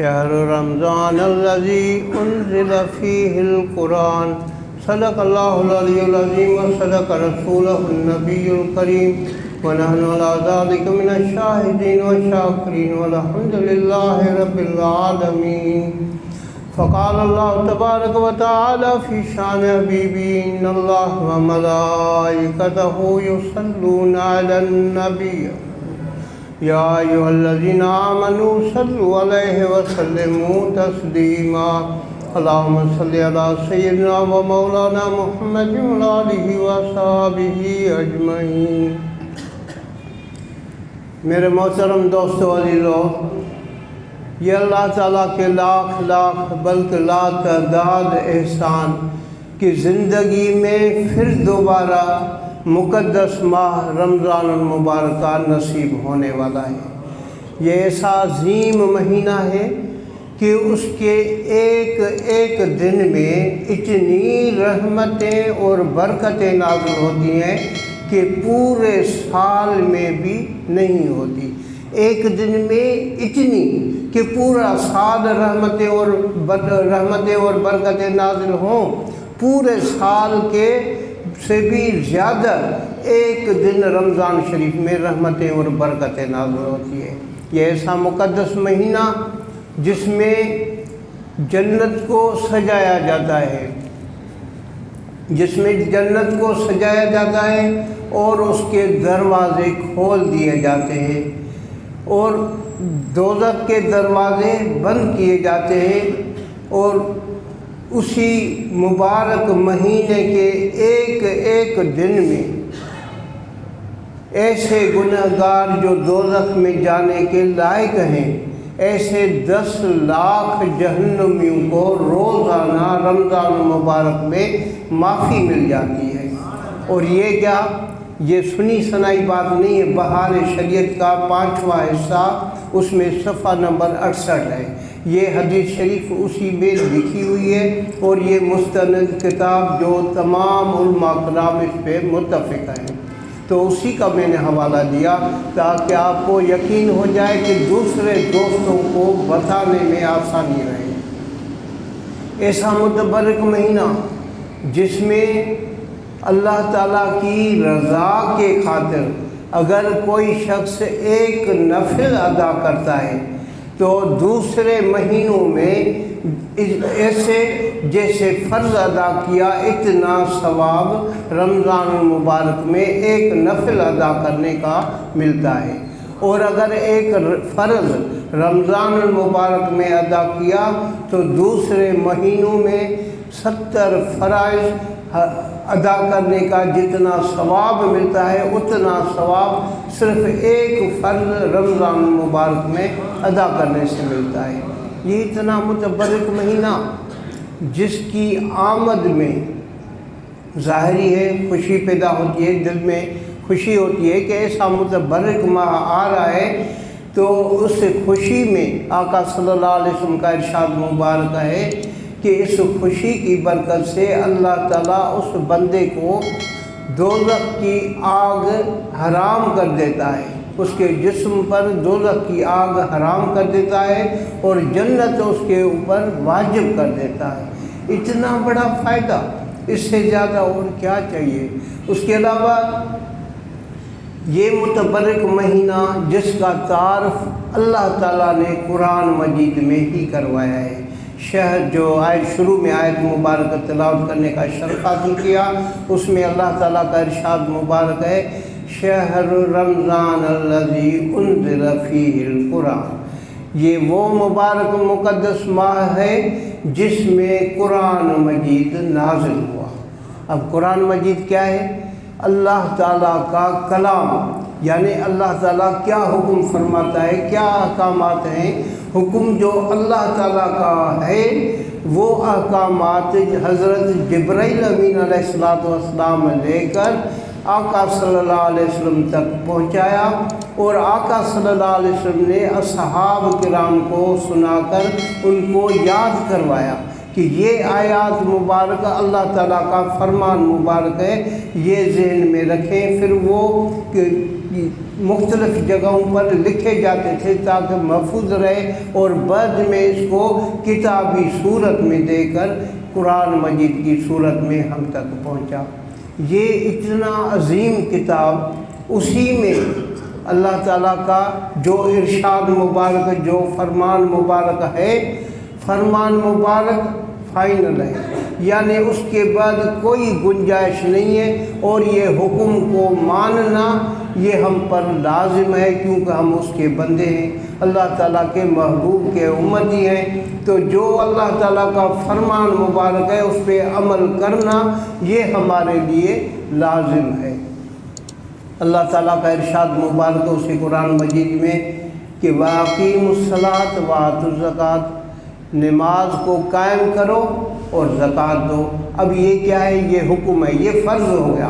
شهر رمضان الذي أنزل فيه القرآن صدق الله العلي العظيم وصدق رسوله النبي الكريم ونحن على ذلك من الشاهدين والشاكرين والحمد لله رب العالمين. فقال الله تبارك وتعالى في شان حبيبه إن الله وملائكته يصلون على النبي يا أيها الذين آمنوا صلوا عليه وسلموا تسليما. اللهم صل على سيدنا ومولانا محمد وعلى آله وصحبه أجمعين. میرے محترم دوستو عزیزو، یہ اللہ تعالیٰ کے لاکھ لاکھ بلکہ لا تعداد احسان کی زندگی میں پھر دوبارہ مقدس ماہ رمضان المبارکہ نصیب ہونے والا ہے. یہ ایسا عظیم مہینہ ہے کہ اس کے ایک ایک دن میں اتنی رحمتیں اور برکتیں نازل ہوتی ہیں کہ پورے سال میں بھی نہیں ہوتی. ایک دن میں اتنی کہ پورا سال رحمتیں اور برکتیں نازل ہوں، پورے سال کے سے بھی زیادہ ایک دن رمضان شریف میں رحمتیں اور برکتیں نازل ہوتی ہیں. یہ ایسا مقدس مہینہ جس میں جنت کو سجایا جاتا ہے، اور اس کے دروازے کھول دیے جاتے ہیں اور دوزخ کے دروازے بند کیے جاتے ہیں. اور اسی مبارک مہینے کے ایک ایک دن میں ایسے گنہگار جو دوزخ میں جانے کے لائق ہیں، ایسے 10 لاکھ جہنمیوں کو روزانہ رمضان المبارک میں معافی مل جاتی ہے. اور یہ کیا، یہ سنی سنائی بات نہیں ہے. بہار شریعت کا 5واں حصہ، اس میں صفحہ نمبر 68 ہے. یہ حدیث شریف اسی میں لکھی ہوئی ہے اور یہ مستند کتاب جو تمام علماء کرام اس پہ متفق ہیں. تو اسی کا میں نے حوالہ دیا تاکہ آپ کو یقین ہو جائے کہ دوسرے دوستوں کو بتانے میں آسانی رہے. ایسا متبرک مہینہ جس میں اللہ تعالیٰ کی رضا کے خاطر اگر کوئی شخص ایک نفل ادا کرتا ہے تو دوسرے مہینوں میں ایسے جیسے فرض ادا کیا اتنا ثواب رمضان المبارک میں ایک نفل ادا کرنے کا ملتا ہے. اور اگر ایک فرض رمضان المبارک میں ادا کیا تو دوسرے مہینوں میں 70 فرائض ادا کرنے کا جتنا ثواب ملتا ہے اتنا ثواب صرف ایک فرض رمضان المبارک میں ادا کرنے سے ملتا ہے. یہ اتنا متبرک مہینہ جس کی آمد میں ظاہری ہے خوشی پیدا ہوتی ہے، دل میں خوشی ہوتی ہے کہ ایسا متبرک ماہ آ رہا ہے. تو اس خوشی میں آقا صلی اللہ علیہ وسلم کا ارشاد مبارک ہے کہ اس خوشی کی برکت سے اللہ تعالیٰ اس بندے کو دوزخ کی آگ حرام کر دیتا ہے، اس کے جسم پر دوزخ کی آگ حرام کر دیتا ہے اور جنت اس کے اوپر واجب کر دیتا ہے. اتنا بڑا فائدہ، اس سے زیادہ اور کیا چاہیے. اس کے علاوہ یہ متبرک مہینہ جس کا تعارف اللہ تعالیٰ نے قرآن مجید میں ہی کروایا ہے. شہر جو شروع میں آیت مبارکہ تلاوت کرنے کا شرف حاصل کیا، اس میں اللہ تعالیٰ کا ارشاد مبارک ہے شہر رمضان الذی انزل فیہ القرآن. یہ وہ مبارک مقدس ماہ ہے جس میں قرآن مجید نازل ہوا. اب قرآن مجید کیا ہے؟ اللہ تعالیٰ کا کلام، یعنی اللہ تعالیٰ کیا حکم فرماتا ہے، کیا احکامات ہیں. حکم جو اللہ تعالیٰ کا ہے وہ احکامات حضرت جبرائیل امین علیہ السلام لے کر آقا صلی اللہ علیہ وسلم تک پہنچایا اور آقا صلی اللہ علیہ وسلم نے اصحاب کرام کو سنا کر ان کو یاد کروایا کہ یہ آیات مبارکہ اللہ تعالیٰ کا فرمان مبارک ہے، یہ ذہن میں رکھیں۔ پھر وہ مختلف جگہوں پر لکھے جاتے تھے تاکہ محفوظ رہے، اور بعد میں اس کو کتابی صورت میں دے کر قرآن مجید کی صورت میں ہم تک پہنچا۔ یہ اتنا عظیم کتاب، اسی میں اللہ تعالیٰ کا جو ارشاد مبارک، جو فرمان مبارک ہے، فرمان مبارک فائنل ہے، یعنی اس کے بعد کوئی گنجائش نہیں ہے، اور یہ حکم کو ماننا یہ ہم پر لازم ہے، کیونکہ ہم اس کے بندے ہیں، اللہ تعالیٰ کے محبوب کے امتی ہیں۔ تو جو اللہ تعالیٰ کا فرمان مبارک ہے اس پہ عمل کرنا یہ ہمارے لیے لازم ہے۔ اللہ تعالیٰ کا ارشاد مبارک ہے اسی قرآن مجید میں کہ وَأَقِيمُوا الصَّلَاةَ وَآتُوا الزَّكَاةَ، نماز کو قائم کرو اور زکوٰۃ دو۔ اب یہ کیا ہے؟ یہ حکم ہے، یہ فرض ہو گیا،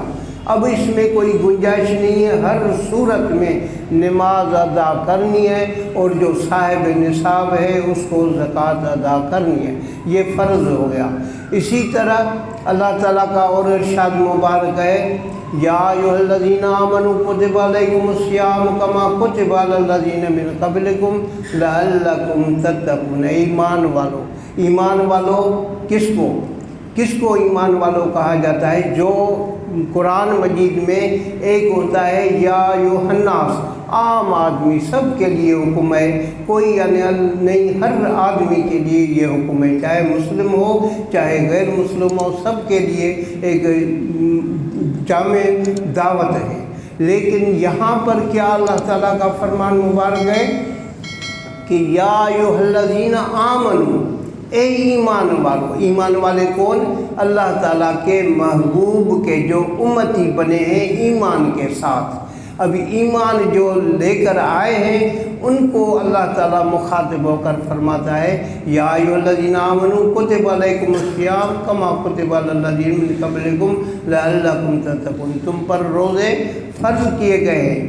اب اس میں کوئی گنجائش نہیں ہے، ہر صورت میں نماز ادا کرنی ہے، اور جو صاحب نصاب ہے اس کو زکوٰۃ ادا کرنی ہے، یہ فرض ہو گیا۔ اسی طرح اللہ تعالیٰ کا اور ارشاد مبارک ہے یا ایھا الذین آمنوا کتب علیکم الصیام کما کتب علی الذین من قبلکم لعلکم تتقون۔ ایمان والو، ایمان والو کس کو ایمان والو کہا جاتا ہے؟ جو قرآن مجید میں ایک ہوتا ہے یا ایھا الناس، عام آدمی سب کے لیے حکم ہے، کوئی یعنی نہیں، ہر آدمی کے لیے یہ حکم ہے، چاہے مسلم ہو چاہے غیر مسلم ہو، سب کے لیے ایک جامع دعوت ہے۔ لیکن یہاں پر کیا اللہ تعالیٰ کا فرمان مبارک ہے کہ یا ایھا الذین آمنوا، اے ایمان والو۔ ایمان والے کون؟ اللہ تعالیٰ کے محبوب کے جو امتی بنے ہیں ایمان کے ساتھ۔ اب ایمان جو لے کر آئے ہیں ان کو اللہ تعالیٰ مخاطب ہو کر فرماتا ہے یا ایھا الذین آمنوا کتب علیکم الصیام کما کتب علی الذین من قبلکم لعلکم تتقون، تم پر روزے فرض کیے گئے ہیں،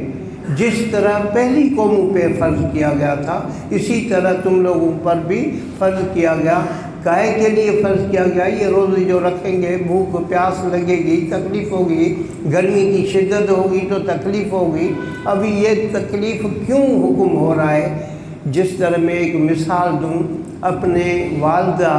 جس طرح پہلی قوموں پہ فرض کیا گیا تھا اسی طرح تم لوگوں پر بھی فرض کیا گیا۔ کائے کے لیے فرض کیا گیا؟ یہ روزے جو رکھیں گے، بھوک پیاس لگے گی، تکلیف ہوگی، گرمی کی شدت ہوگی تو تکلیف ہوگی۔ ابھی یہ تکلیف کیوں حکم ہو رہا ہے؟ جس طرح میں ایک مثال دوں، اپنے والدہ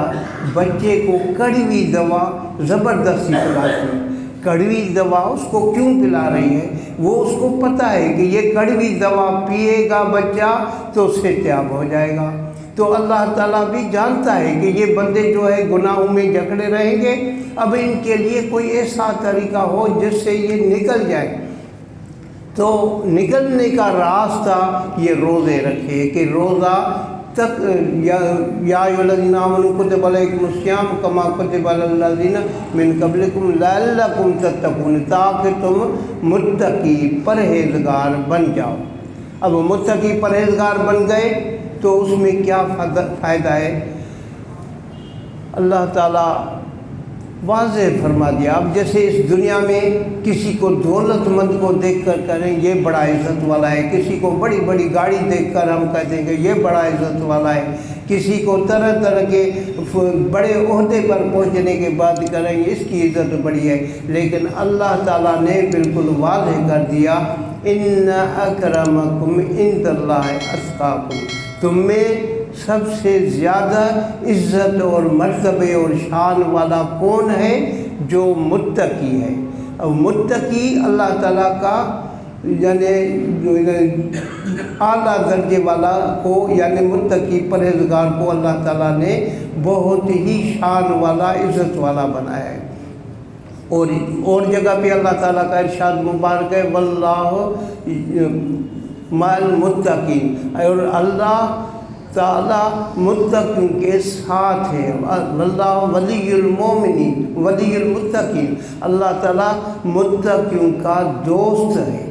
بچے کو کڑوی دوا زبردستی پلاتی، کڑوی دوا اس کو کیوں پلا رہی ہے؟ وہ اس کو پتہ ہے کہ یہ کڑوی دوا پیے گا بچہ تو صحتیاب ہو جائے گا۔ تو اللہ تعالیٰ بھی جانتا ہے کہ یہ بندے جو ہے گناہوں میں جکڑے رہیں گے، اب ان کے لیے کوئی ایسا طریقہ ہو جس سے یہ نکل جائے، تو نکلنے کا راستہ یہ روزے رکھے کہ روزہ تک یا ایھا الذین آمنوا کتب علیکم الصیام کما کتب علی الذین من قبلکم لعلکم تتقون، تاکہ تم متقی پرہیزگار بن جاؤ۔ اب متقی پرہیزگار بن گئے تو اس میں کیا فائدہ ہے؟ اللہ تعالیٰ واضح فرما دیا۔ اب جیسے اس دنیا میں کسی کو دولت مند کو دیکھ کر کریں یہ بڑا عزت والا ہے، کسی کو بڑی بڑی گاڑی دیکھ کر ہم کہتے ہیں کہ یہ بڑا عزت والا ہے، کسی کو طرح طرح کے بڑے عہدے پر پہنچنے کے بعد کریں اس کی عزت بڑی ہے، لیکن اللہ تعالیٰ نے بالکل واضح کر دیا ان اکرمکم عند اللہ اتقاکم، تم میں سب سے زیادہ عزت اور مرتبے اور شان والا کون ہے؟ جو متقی ہے۔ اور متقی اللہ تعالیٰ کا یعنی اعلیٰ درجے والا کو، یعنی متقی پرہیزگار کو اللہ تعالیٰ نے بہت ہی شان والا عزت والا بنایا ہے۔ اور جگہ پہ اللہ تعالیٰ کا ارشاد مبارک ہے واللہ مع المتقین، اور اللہ تعالیٰ متقین کے ساتھ ہے، اللہ ولی المومنین ولی المتقین، اللہ تعالیٰ متقیوں کا دوست ہے۔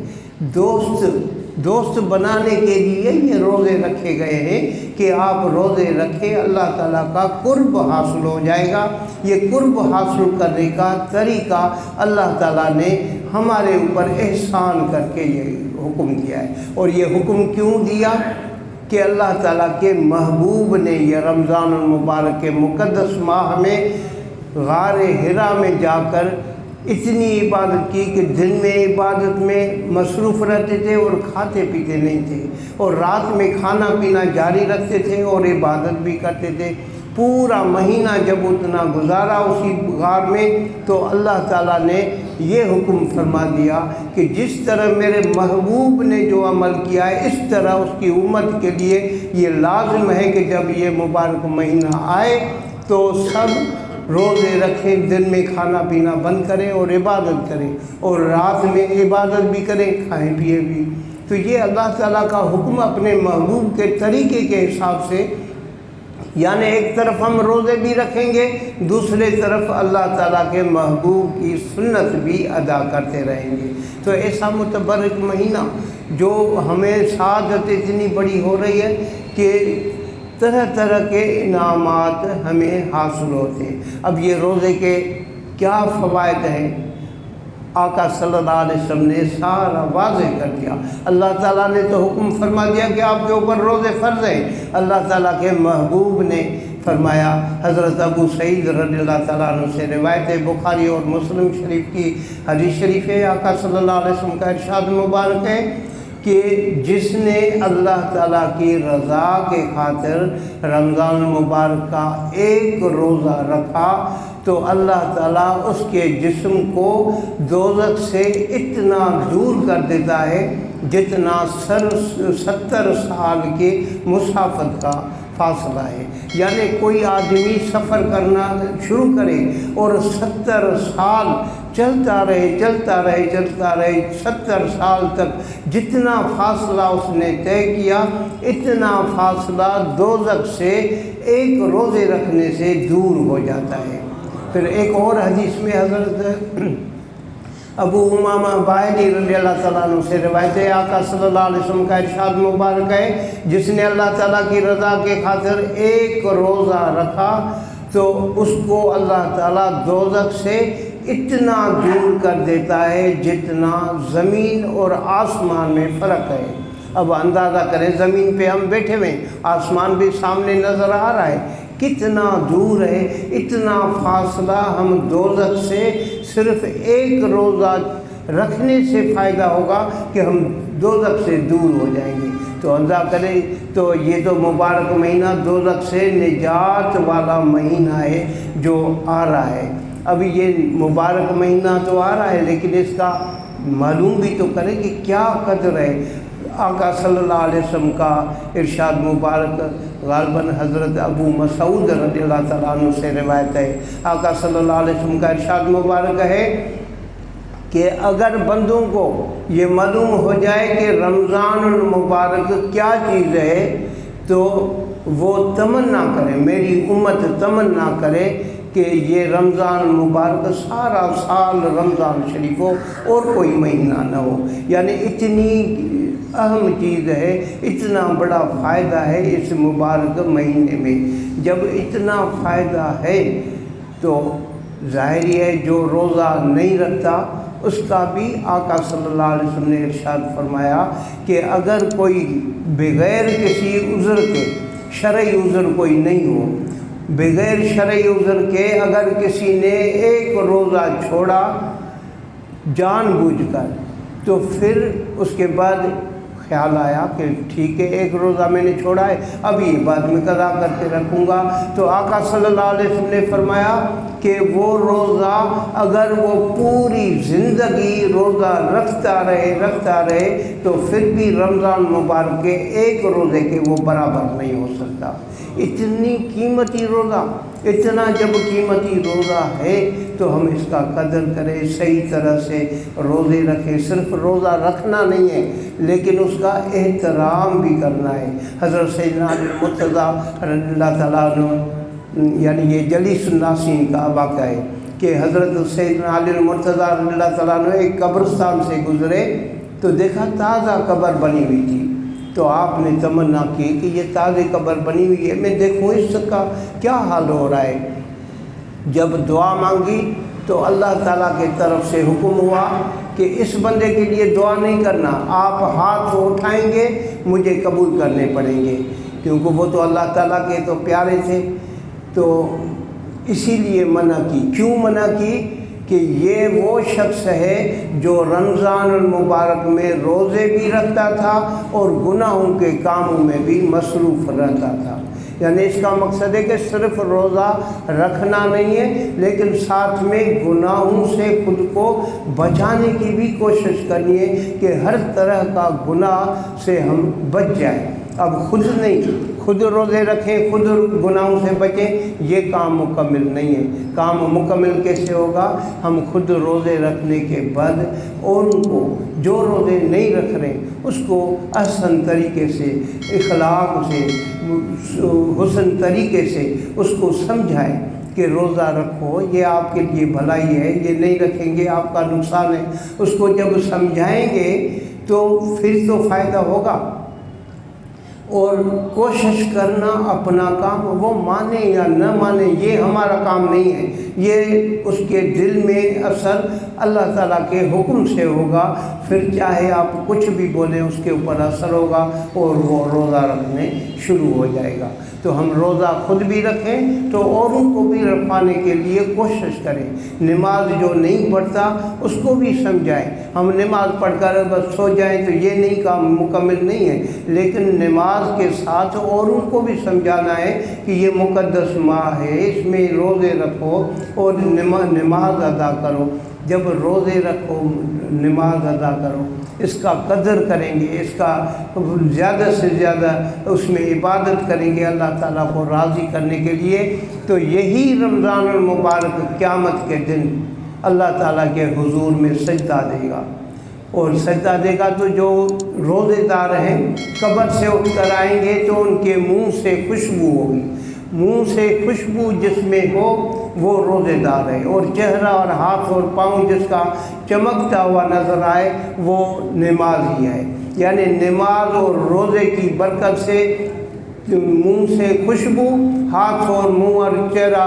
دوست بنانے کے لیے یہ روزے رکھے گئے ہیں کہ آپ روزے رکھیں، اللہ تعالیٰ کا قرب حاصل ہو جائے گا۔ یہ قرب حاصل کرنے کا طریقہ اللہ تعالیٰ نے ہمارے اوپر احسان کر کے یہ حکم دیا ہے۔ اور یہ حکم کیوں دیا کہ اللہ تعالیٰ کے محبوب نے یہ رمضان المبارک کے مقدس ماہ میں غار حرا میں جا کر اتنی عبادت کی کہ دن میں عبادت میں مصروف رہتے تھے اور کھاتے پیتے نہیں تھے، اور رات میں کھانا پینا جاری رکھتے تھے اور عبادت بھی کرتے تھے۔ پورا مہینہ جب اتنا گزارا اسی غار میں، تو اللہ تعالیٰ نے یہ حکم فرما دیا کہ جس طرح میرے محبوب نے جو عمل کیا ہے اس طرح اس کی امت کے لیے یہ لازم ہے کہ جب یہ مبارک مہینہ آئے تو سب روزے رکھیں، دن میں کھانا پینا بند کریں اور عبادت کریں، اور رات میں عبادت بھی کریں، کھائیں پیے بھی۔ تو یہ اللہ تعالیٰ کا حکم اپنے محبوب کے طریقے کے حساب سے، یعنی ایک طرف ہم روزے بھی رکھیں گے، دوسرے طرف اللہ تعالیٰ کے محبوب کی سنت بھی ادا کرتے رہیں گے۔ تو ایسا متبرک مہینہ جو ہمیں سعادت اتنی بڑی ہو رہی ہے کہ طرح طرح کے انعامات ہمیں حاصل ہوتے ہیں۔ اب یہ روزے کے کیا فوائد ہیں، آقا صلی اللہ علیہ وسلم نے سارا واضح کر دیا۔ اللہ تعالیٰ نے تو حکم فرما دیا کہ آپ کے اوپر روزے فرض ہیں۔ اللہ تعالیٰ کے محبوب نے فرمایا، حضرت ابو سعید رضی اللہ تعالیٰ عنہ سے روایت ہے، بخاری اور مسلم شریف کی حدیث شریف ہے، آقا صلی اللہ علیہ وسلم کا ارشاد مبارک ہے کہ جس نے اللہ تعالیٰ کی رضا کے خاطر رمضان المبارک کا ایک روزہ رکھا تو اللہ تعالیٰ اس کے جسم کو دوزخ سے اتنا دور کر دیتا ہے جتنا 70 سال کے مسافت کا فاصلہ ہے۔ یعنی کوئی آدمی سفر کرنا شروع کرے اور 70 سال چلتا رہے 70 سال تک جتنا فاصلہ اس نے طے کیا، اتنا فاصلہ دوزخ سے ایک روزے رکھنے سے دور ہو جاتا ہے۔ پھر ایک اور حدیث میں حضرت ابو امامہ باہلی رضی اللہ تعالیٰ عنہ سے روایت ہے، آقا صلی اللہ علیہ وسلم کا ارشاد مبارک ہے، جس نے اللہ تعالیٰ کی رضا کے خاطر ایک روزہ رکھا تو اس کو اللہ تعالیٰ دوزخ سے اتنا دور کر دیتا ہے جتنا زمین اور آسمان میں فرق ہے۔ اب اندازہ کریں، زمین پہ ہم بیٹھے ہوئے، آسمان بھی سامنے نظر آ رہا ہے، کتنا دور ہے، اتنا فاصلہ ہم دوزخ سے صرف ایک روزہ رکھنے سے فائدہ ہوگا کہ ہم دوزخ سے دور ہو جائیں گے۔ تو اندازہ کریں، تو یہ تو مبارک مہینہ دوزخ سے نجات والا مہینہ ہے جو آ رہا ہے۔ ابھی یہ مبارک مہینہ تو آ رہا ہے لیکن اس کا معلوم بھی تو کریں کہ کیا قدر ہے۔ آقا صلی اللہ علیہ وسلم کا ارشاد مبارک غالباً حضرت ابو مسعود رضی اللہ تعالیٰ عنہ سے روایت ہے، آقا صلی اللہ علیہ وسلم کا ارشاد مبارک ہے کہ اگر بندوں کو یہ معلوم ہو جائے کہ رمضان المبارک کیا چیز ہے تو وہ تمنا کرے، میری امت تمنا کرے کہ یہ رمضان مبارک سارا سال رمضان شریف ہو اور کوئی مہینہ نہ ہو۔ یعنی اتنی اہم چیز ہے، اتنا بڑا فائدہ ہے اس مبارک مہینے میں۔ جب اتنا فائدہ ہے تو ظاہری ہے جو روزہ نہیں رکھتا اس کا بھی آقا صلی اللہ علیہ وسلم نے ارشاد فرمایا کہ اگر کوئی بغیر کسی عذر کے، شرعی عذر کوئی نہیں ہو، بغیر شرعی عذر کے اگر کسی نے ایک روزہ چھوڑا جان بوجھ کر، تو پھر اس کے بعد خیال آیا کہ ٹھیک ہے ایک روزہ میں نے چھوڑا ہے، اب یہ بعد میں قضا کر کے رکھوں گا، تو آقا صلی اللہ علیہ وسلم نے فرمایا کہ وہ روزہ اگر وہ پوری زندگی روزہ رکھتا رہے تو پھر بھی رمضان مبارک کے ایک روزے کے وہ برابر نہیں ہو سکتا۔ اتنی قیمتی روزہ، اتنا جب قیمتی روزہ ہے تو ہم اس کا قدر کریں، صحیح طرح سے روزے رکھیں۔ صرف روزہ رکھنا نہیں ہے لیکن اس کا احترام بھی کرنا ہے۔ حضرت سیدنا علی مرتضیٰ رضی اللہ تعالیٰ عنہ، یعنی یہ جلیس الناسین کا واقعہ ہے کہ حضرت سیدنا علی مرتضیٰ رضی اللہ تعالیٰ عنہ ایک قبرستان سے گزرے تو دیکھا تازہ قبر بنی ہوئی تھی، تو آپ نے تمنا کی کہ یہ تازہ قبر بنی ہوئی ہے، میں دیکھوں اس کا کیا حال ہو رہا ہے۔ جب دعا مانگی تو اللہ تعالیٰ کی طرف سے حکم ہوا کہ اس بندے کے لیے دعا نہیں کرنا، آپ ہاتھ اٹھائیں گے مجھے قبول کرنے پڑیں گے، کیونکہ وہ تو اللہ تعالیٰ کے تو پیارے تھے۔ تو اسی لیے منع کی۔ کیوں منع کی؟ کہ یہ وہ شخص ہے جو رمضان المبارک میں روزے بھی رکھتا تھا اور گناہوں کے کاموں میں بھی مصروف رہتا تھا۔ یعنی اس کا مقصد ہے کہ صرف روزہ رکھنا نہیں ہے، لیکن ساتھ میں گناہوں سے خود کو بچانے کی بھی کوشش کرنی ہے کہ ہر طرح کا گناہ سے ہم بچ جائیں۔ اب خود نہیں، خود روزے رکھیں، خود گناہوں سے بچیں، یہ کام مکمل نہیں ہے۔ کام مکمل کیسے ہوگا؟ ہم خود روزے رکھنے کے بعد اور ان کو جو روزے نہیں رکھ رہے اس کو احسن طریقے سے، اخلاق سے، حسن طریقے سے اس کو سمجھائیں کہ روزہ رکھو، یہ آپ کے لیے بھلائی ہے، یہ نہیں رکھیں گے آپ کا نقصان ہے۔ اس کو جب سمجھائیں گے تو پھر تو فائدہ ہوگا۔ اور کوشش کرنا اپنا کام، وہ مانے یا نہ مانے یہ ہمارا کام نہیں ہے، یہ اس کے دل میں اثر اللہ تعالیٰ کے حکم سے ہوگا، پھر چاہے آپ کچھ بھی بولیں اس کے اوپر اثر ہوگا اور وہ روزہ رکھنے شروع ہو جائے گا۔ تو ہم روزہ خود بھی رکھیں تو اوروں کو بھی رکھوانے کے لیے کوشش کریں۔ نماز جو نہیں پڑھتا اس کو بھی سمجھائیں۔ ہم نماز پڑھ کر بس سو جائیں تو یہ نہیں کام مکمل نہیں ہے، لیکن نماز کے ساتھ اوروں کو بھی سمجھانا ہے کہ یہ مقدس ماہ ہے، اس میں روزے رکھو اور نماز ادا کرو۔ جب روزے رکھو، نماز ادا کرو، اس کا قدر کریں گے، اس کا زیادہ سے زیادہ اس میں عبادت کریں گے اللہ تعالیٰ کو راضی کرنے کے لیے، تو یہی رمضان المبارک قیامت کے دن اللہ تعالیٰ کے حضور میں سجدہ دے گا۔ اور سجدہ دے گا تو جو روزے دار ہیں قبر سے اٹھ کر آئیں گے تو ان کے منہ سے خوشبو ہوگی، منہ سے خوشبو جس میں ہو وہ روزے دار ہے، اور چہرہ اور ہاتھ اور پاؤں جس کا چمکتا ہوا نظر آئے وہ نمازی ہے۔ یعنی نماز اور روزے کی برکت سے منہ سے خوشبو، ہاتھ اور منہ اور چہرہ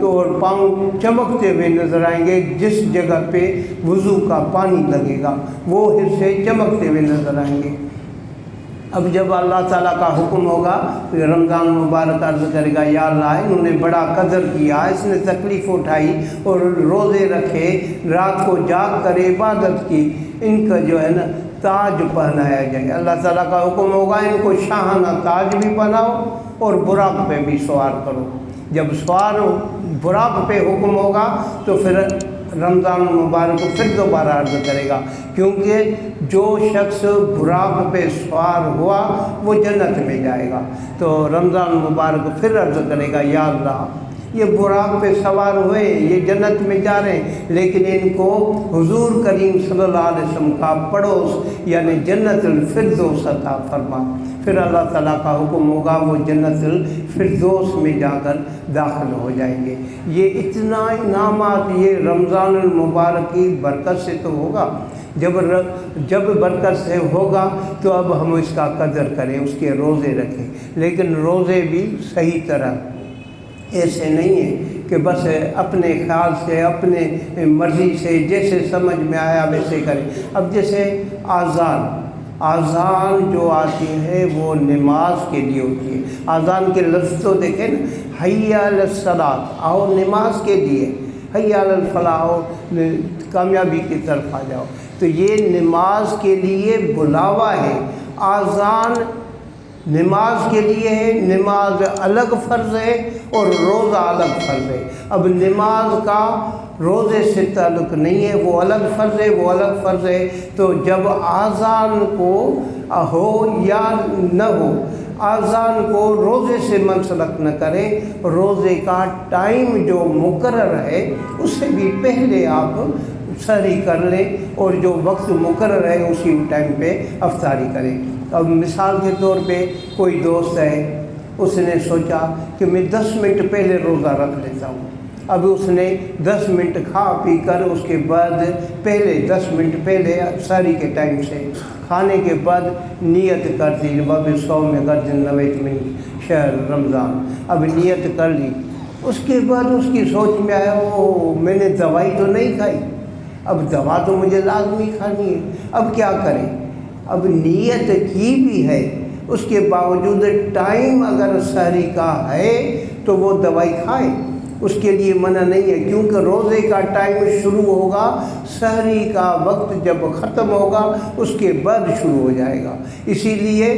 اور پاؤں چمکتے ہوئے نظر آئیں گے، جس جگہ پہ وضو کا پانی لگے گا وہ حصے چمکتے ہوئے نظر آئیں گے۔ اب جب اللہ تعالیٰ کا حکم ہوگا تو رمضان مبارک عرض کرے گا یا اللہ انہوں نے بڑا قدر کیا، اس نے تکلیف اٹھائی اور روزے رکھے، رات کو جاگ کر عبادت کی، ان کا جو ہے نا تاج پہنایا جائے۔ اللہ تعالیٰ کا حکم ہوگا ان کو شاہانہ تاج بھی پہناؤ اور براق پہ بھی سوار کرو۔ جب سوار براق پہ حکم ہوگا تو پھر رمضان مبارک کو پھر دوبارہ عرض کرے گا، کیونکہ جو شخص براق پہ سوار ہوا وہ جنت میں جائے گا۔ تو رمضان مبارک پھر عرض کرے گا یا اللہ یہ براق پہ سوار ہوئے، یہ جنت میں جا رہے ہیں، لیکن ان کو حضور کریم صلی اللہ علیہ وسلم کا پڑوس یعنی جنت الفردوس عطا فرما۔ پھر اللہ تعالیٰ کا حکم ہوگا وہ جنت الفردوس میں جا کر داخل ہو جائیں گے۔ یہ اتنا انعامات یہ رمضان المبارک کی برکت سے تو ہوگا۔ جب برکت سے ہوگا تو اب ہم اس کا قدر کریں، اس کے روزے رکھیں، لیکن روزے بھی صحیح طرح ایسے نہیں ہے کہ بس اپنے خیال سے اپنے مرضی سے جیسے سمجھ میں آیا ویسے کریں۔ اب جیسے آذان جو آتی ہے وہ نماز کے لیے ہوتی ہے۔ آذان کے لفظ تو دیکھیں نا، حی علی الصلاۃ، آؤ نماز کے لیے، حی علی الفلاح، آؤ کامیابی کی طرف آ جاؤ، تو یہ نماز کے لیے بلاوا ہے۔ آذان نماز کے لیے ہے، نماز الگ فرض ہے اور روزہ الگ فرض ہے۔ اب نماز کا روزے سے تعلق نہیں ہے، وہ الگ فرض ہے، وہ الگ فرض ہے۔ تو جب آذان کو ہو یا نہ ہو، آذان کو روزے سے منسلک نہ کریں، روزے کا ٹائم جو مقرر ہے اس سے بھی پہلے آپ سحری کر لیں اور جو وقت مقرر ہے اسی ٹائم پہ افطاری کریں۔ اب مثال کے طور پہ کوئی دوست ہے، اس نے سوچا کہ میں 10 منٹ پہلے روزہ رکھ لیتا ہوں، اب اس نے 10 منٹ کھا پی کر اس کے بعد پہلے 10 منٹ پہلے سحری کے ٹائم سے کھانے کے بعد نیت کر دی باب صوم غد نویت من شہر رمضان، اب نیت کر لی، اس کے بعد اس کی سوچ میں آیا وہ میں نے دوائی تو نہیں کھائی، اب دوا تو مجھے لازمی کھانی ہے، اب کیا کریں؟ اب نیت کی بھی ہے، اس کے باوجود ٹائم اگر سحری کا ہے تو وہ دوائی کھائے، اس کے لیے منع نہیں ہے، کیونکہ روزے کا ٹائم شروع ہوگا، سحری کا وقت جب ختم ہوگا اس کے بعد شروع ہو جائے گا۔ اسی لیے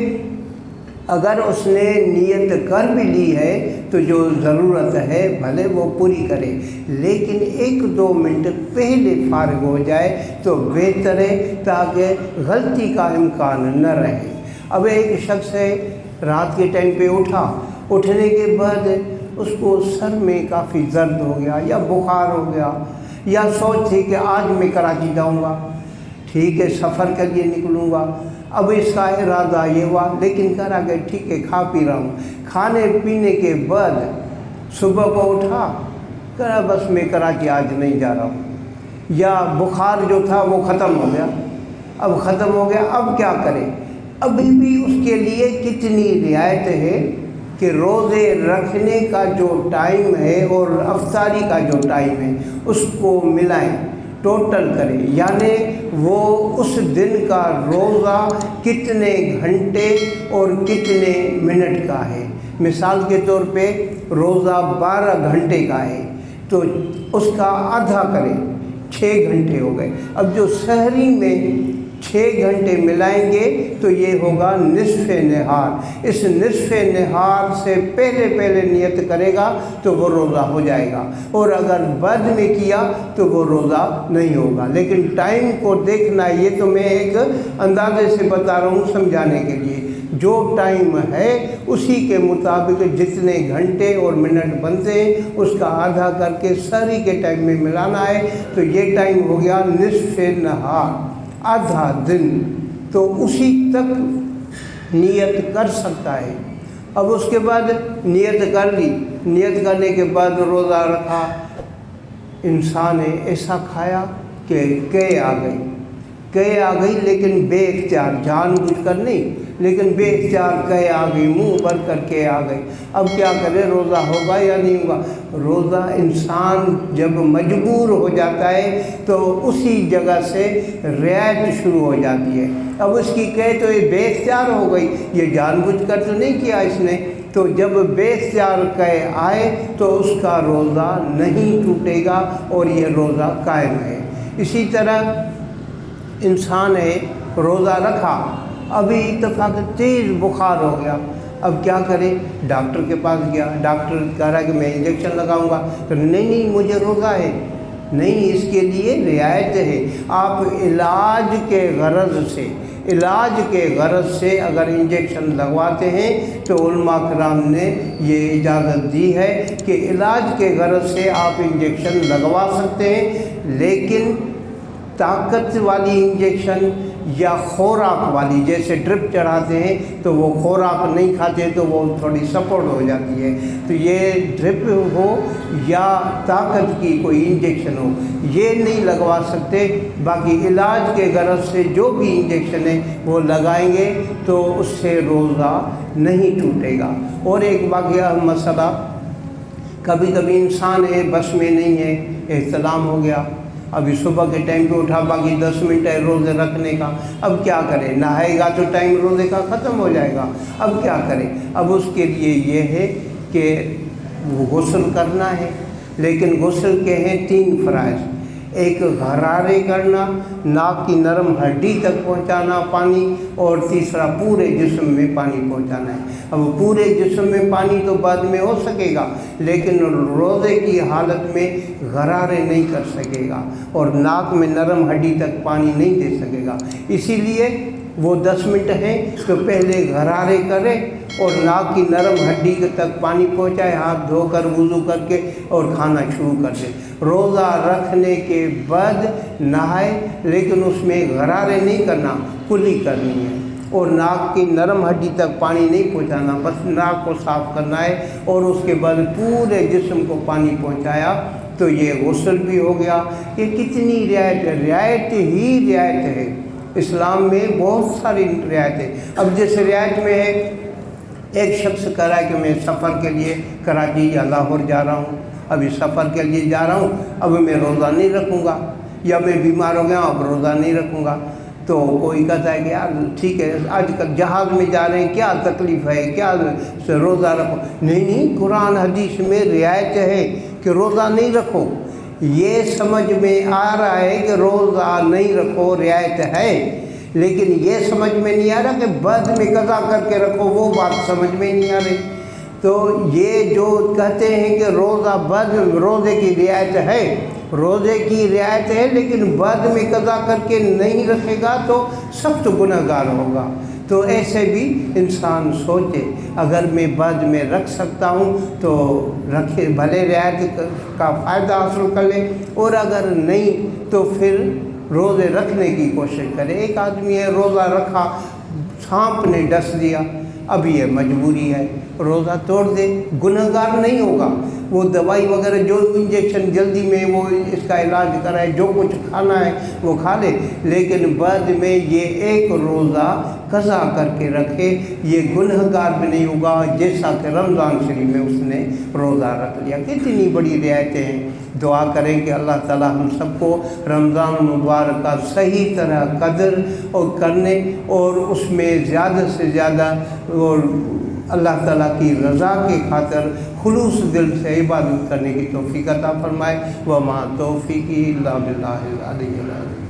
اگر اس نے نیت کر بھی لی ہے تو جو ضرورت ہے بھلے وہ پوری کرے، لیکن 1-2 منٹ پہلے فارغ ہو جائے تو بہتر ہے، تاکہ غلطی کا امکان نہ رہے۔ اب ایک شخص ہے، رات کے ٹائم پہ اٹھنے کے بعد اس کو سر میں کافی درد ہو گیا یا بخار ہو گیا، یا سوچ تھی کہ آج میں کراچی جاؤں گا، ٹھیک ہے، سفر کے لیے نکلوں گا۔ اب اس کا ارادہ یہ ہوا، لیکن کرا کہ ٹھیک ہے کھا پی رہا ہوں، کھانے پینے کے بعد صبح کو اٹھا، کہا بس میں کراچی آج نہیں جا رہا ہوں، یا بخار جو تھا وہ ختم ہو گیا، اب کیا کرے؟ ابھی بھی اس کے لیے کتنی رعایت ہے کہ روزے رکھنے کا جو ٹائم ہے اور افطاری کا جو ٹائم ہے اس کو ملائیں، ٹوٹل کریں، یعنی وہ اس دن کا روزہ کتنے گھنٹے اور کتنے منٹ کا ہے۔ مثال کے طور پہ روزہ 12 گھنٹے کا ہے تو اس کا آدھا کریں، 6 گھنٹے ہو گئے۔ اب جو سحری میں 6 گھنٹے ملائیں گے تو یہ ہوگا نصف نہار۔ اس نصف نہار سے پہلے نیت کرے گا تو وہ روزہ ہو جائے گا، اور اگر بعد میں کیا تو وہ روزہ نہیں ہوگا۔ لیکن ٹائم کو دیکھنا، یہ تو میں ایک اندازے سے بتا رہا ہوں سمجھانے کے لیے، جو ٹائم ہے اسی کے مطابق جتنے گھنٹے اور منٹ بنتے ہیں اس کا آدھا کر کے سحری کے ٹائم میں ملانا ہے، تو یہ ٹائم ہو گیا نصف نہار، آدھا دن، تو اسی تک نیت کر سکتا ہے۔ اب اس کے بعد نیت کر لی، نیت کرنے کے بعد روزہ رکھا، انسان نے ایسا کھایا کہ قے آ گئی، لیکن بے اختیار، جان بوجھ کر نہیں، لیکن بے اختیار قے آ گئی، منہ بھر کر قے آ گئی۔ اب کیا کرے؟ روزہ ہوگا یا نہیں ہوگا؟ روزہ انسان جب مجبور ہو جاتا ہے تو اسی جگہ سے رعایت شروع ہو جاتی ہے۔ اب اس کی قے تو یہ بے اختیار ہو گئی، یہ جان بوجھ کر تو نہیں کیا اس نے، تو جب بے اختیار قے آئے تو اس کا روزہ نہیں ٹوٹے گا اور یہ روزہ قائم ہے۔ اسی طرح انسان نے روزہ رکھا، ابھی اتفاق تیز بخار ہو گیا، اب کیا کرے؟ ڈاکٹر کے پاس گیا، ڈاکٹر کہہ رہا ہے کہ میں انجیکشن لگاؤں گا، تو نہیں مجھے روزہ ہے، نہیں، اس کے لیے رعایت ہے۔ آپ علاج کے غرض سے اگر انجیکشن لگواتے ہیں تو علماء کرام نے یہ اجازت دی ہے کہ علاج کے غرض سے آپ انجیکشن لگوا سکتے ہیں، لیکن طاقت والی انجیکشن یا خوراک والی، جیسے ڈرپ چڑھاتے ہیں تو وہ خوراک نہیں کھاتے تو وہ تھوڑی سپورٹ ہو جاتی ہے، تو یہ ڈرپ ہو یا طاقت کی کوئی انجیکشن ہو یہ نہیں لگوا سکتے۔ باقی علاج کے غرض سے جو بھی انجیکشن ہے وہ لگائیں گے تو اس سے روزہ نہیں ٹوٹے گا۔ اور ایک باقی اہم مسئلہ، کبھی انسان ہے بس میں نہیں ہے، احتلام ہو گیا، ابھی صبح کے ٹائم پہ اٹھا، باقی 10 منٹ ہے روزے رکھنے کا، اب کیا کرے؟ نہائے گا تو ٹائم روزے کا ختم ہو جائے گا، اب کیا کرے؟ اب اس کے لیے یہ ہے کہ وہ غسل کرنا ہے، لیکن غسل کے ہیں 3 فرائض۔ ایک غرارے کرنا، ناک کی نرم ہڈی تک پہنچانا پانی، اور تیسرا پورے جسم میں پانی پہنچانا ہے۔ اب پورے جسم میں پانی تو بعد میں ہو سکے گا، لیکن روزے کی حالت میں غرارے نہیں کر سکے گا اور ناک میں نرم ہڈی تک پانی نہیں دے سکے گا۔ اسی لیے وہ 10 منٹ ہیں تو پہلے غرارے کرے اور ناک کی نرم ہڈی تک پانی پہنچائے، ہاتھ دھو کر وضو کر کے اور کھانا شروع کر دے۔ روزہ رکھنے کے بعد نہائے، لیکن اس میں غرارے نہیں کرنا، کلی کرنی ہے، اور ناک کی نرم ہڈی تک پانی نہیں پہنچانا، بس ناک کو صاف کرنا ہے، اور اس کے بعد پورے جسم کو پانی پہنچایا تو یہ غسل بھی ہو گیا۔ یہ کتنی رعایت ہے، رعایت ہی رعایت ہے، اسلام میں بہت ساری رعایت ہے۔ اب جیسے رعایت میں ہے، ایک شخص کہہ رہا ہے کہ میں سفر کے لیے کراچی یا لاہور جا رہا ہوں، ابھی سفر کے لیے جا رہا ہوں، اب میں روزہ نہیں رکھوں گا، یا میں بیمار ہو گیا اب روزہ نہیں رکھوں گا۔ تو کوئی کہتا ہے کہ یار ٹھیک ہے آج کل جہاز میں جا رہے ہیں، کیا تکلیف ہے، کیا روزہ رکھو؟ نہیں، قرآن حدیث میں رعایت ہے کہ روزہ نہیں رکھو۔ یہ سمجھ میں آ رہا ہے کہ روزہ نہیں رکھو رعایت ہے، لیکن یہ سمجھ میں نہیں آ رہا کہ بعد میں قضا کر کے رکھو، وہ بات سمجھ میں نہیں آ رہی۔ تو یہ جو کہتے ہیں کہ روزے کی رعایت ہے، روزے کی رعایت ہے لیکن بعد میں قضا کر کے نہیں رکھے گا تو سخت گناہ گار ہوگا۔ تو ایسے بھی انسان سوچے، اگر میں بعد میں رکھ سکتا ہوں تو رکھے، بھلے رعایت کا فائدہ حاصل کر لے، اور اگر نہیں تو پھر روزے رکھنے کی کوشش کرے۔ ایک آدمی ہے روزہ رکھا، سانپ نے ڈس دیا، اب یہ مجبوری ہے روزہ توڑ دے، گناہ گار نہیں ہوگا۔ وہ دوائی وغیرہ جو انجیکشن جلدی میں وہ اس کا علاج کرائے، جو کچھ کھانا ہے وہ کھا لے، لیکن بعد میں یہ ایک روزہ قضا کر کے رکھے، یہ گناہ گار بھی نہیں ہوگا جیسا کہ رمضان شریف میں اس نے روزہ رکھ لیا۔ کتنی بڑی رعایتیں ہیں۔ دعا کریں کہ اللہ تعالی ہم سب کو رمضان المبارک کا صحیح طرح قدر اور کرنے اور اس میں زیادہ سے زیادہ اور اللہ تعالیٰ کی رضا کی خاطر خلوص دل سے عبادت کرنے کی توفیق عطا فرمائے۔ وما توفیقی الا باللہ العلی العظیم۔